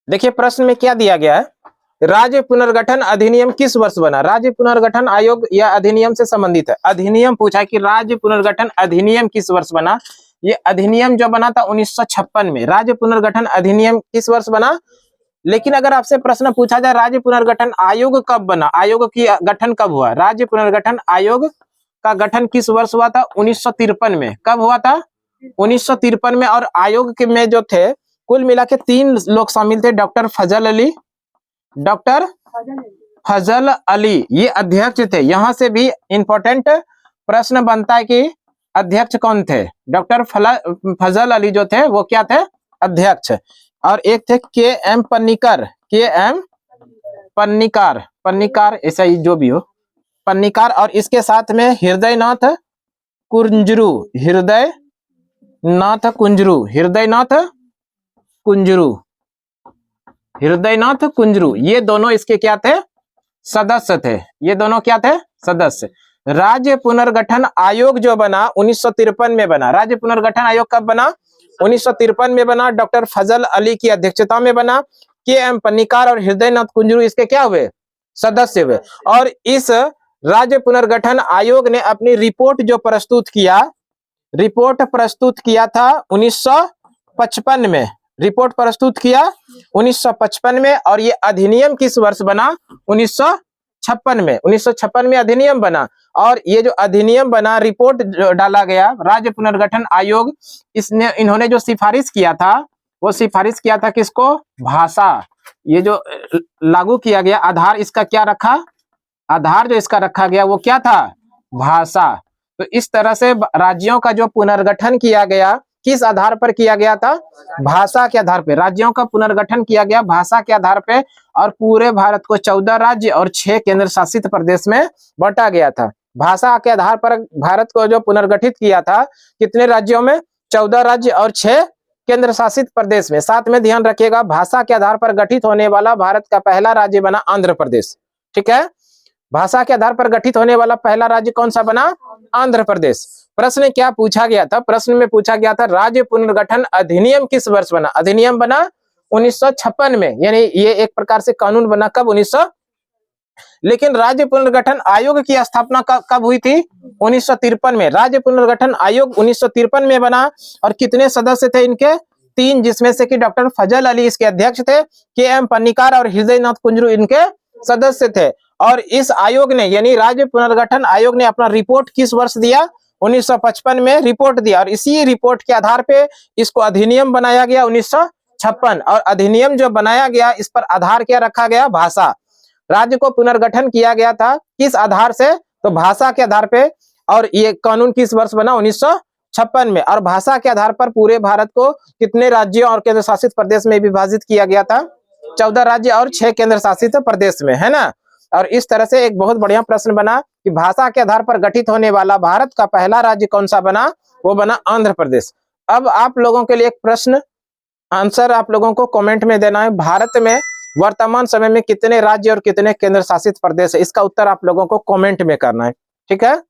देखिए प्रश्न में क्या दिया गया है, राज्य पुनर्गठन अधिनियम किस वर्ष बना। राज्य पुनर्गठन आयोग या अधिनियम से संबंधित है। अधिनियम पूछा कि राज्य पुनर्गठन अधिनियम किस वर्ष बना। ये अधिनियम जो बना था 1956 में। राज्य पुनर्गठन अधिनियम किस वर्ष बना। लेकिन अगर आपसे प्रश्न पूछा जाए राज्य पुनर्गठन आयोग कब बना, आयोग की गठन कब हुआ। राज्य पुनर्गठन आयोग का गठन किस वर्ष हुआ था, 1953 में। कब हुआ था, 1953 में। और आयोग के में जो थे कुल मिला के 3 लोग शामिल थे। डॉक्टर फजल अली ये अध्यक्ष थे। यहां से भी इंपॉर्टेंट प्रश्न बनता है कि अध्यक्ष कौन थे। डॉक्टर फजल अली जो थे वो क्या थे, अध्यक्ष। और एक थे के.एम. पन्नीकार ऐसा ही जो भी हो, पन्नीकार। और इसके साथ में हृदयनाथ कुंजरू ये दोनों इसके क्या थे, सदस्य थे। ये दोनों क्या थे, सदस्य। राज्य पुनर्गठन आयोग जो बना 1953 में बना। राज्य पुनर्गठन आयोग कब बना, 1953 में बना। डॉक्टर फजल अली की अध्यक्षता में बना। के.एम. पन्नीकार और हृदयनाथ कुंजरू इसके क्या हुए, सदस्य हुए। और इस राज्य पुनर्गठन आयोग ने अपनी रिपोर्ट जो प्रस्तुत किया था 1955 में। रिपोर्ट प्रस्तुत किया 1955 में। और ये अधिनियम किस वर्ष बना, 1956 में अधिनियम बना। और ये जो अधिनियम बना, रिपोर्ट जो डाला गया राज्य पुनर्गठन आयोग, इन्होंने जो सिफारिश किया था वो सिफारिश किया था किसको, भाषा। ये जो लागू किया गया आधार इसका क्या रखा, आधार जो इसका रखा गया वो क्या था, भाषा। तो इस तरह से राज्यों का जो पुनर्गठन किया गया किस आधार पर किया गया था, भाषा के आधार पर। राज्यों का पुनर्गठन किया गया भाषा के आधार पर। और पूरे भारत को 14 राज्य और 6 केंद्र शासित प्रदेश में बांटा गया था। भाषा के आधार पर भारत को जो पुनर्गठित किया था कितने राज्यों में, 14 राज्य और 6 केंद्र शासित प्रदेश में। साथ में ध्यान रखिएगा भाषा के आधार पर गठित होने वाला भारत का पहला राज्य बना आंध्र प्रदेश। ठीक है, भाषा के आधार पर गठित होने वाला पहला राज्य कौन सा बना, आंध्र प्रदेश। प्रश्न क्या पूछा गया था, प्रश्न में पूछा गया था राज्य पुनर्गठन अधिनियम किस वर्ष बना। अधिनियम बना 1956 में, यानी ये एक प्रकार से कानून बना कब, 1900। लेकिन राज्य पुनर्गठन आयोग की स्थापना कब हुई थी, 1953 में। राज्य पुनर्गठन आयोग 1953 में बना। और कितने सदस्य थे इनके, 3, जिसमें से कि डॉक्टर फजल अली इसके अध्यक्ष थे, के.एम. पन्नीकार और हृदयनाथ कुंजरू इनके सदस्य थे। और इस आयोग ने यानी राज्य पुनर्गठन आयोग ने अपना रिपोर्ट किस वर्ष दिया, 1955 में रिपोर्ट दिया। और इसी रिपोर्ट के आधार पे इसको अधिनियम बनाया गया 1956। और अधिनियम जो बनाया गया इस पर आधार क्या रखा गया, भाषा। राज्य को पुनर्गठन किया गया था किस आधार से, तो भाषा के आधार पे। और ये कानून किस वर्ष बना, 1956 में। और भाषा के आधार पर पूरे भारत को कितने राज्यों और केंद्र शासित प्रदेश में विभाजित किया गया था, 14 राज्य और 6 केंद्र शासित प्रदेश में, है ना। और इस तरह से एक बहुत बढ़िया प्रश्न बना कि भाषा के आधार पर गठित होने वाला भारत का पहला राज्य कौन सा बना, वो बना आंध्र प्रदेश। अब आप लोगों के लिए एक प्रश्न, आंसर आप लोगों को कमेंट में देना है। भारत में वर्तमान समय में कितने राज्य और कितने केंद्र शासित प्रदेश है, इसका उत्तर आप लोगों को कमेंट में करना है। ठीक है।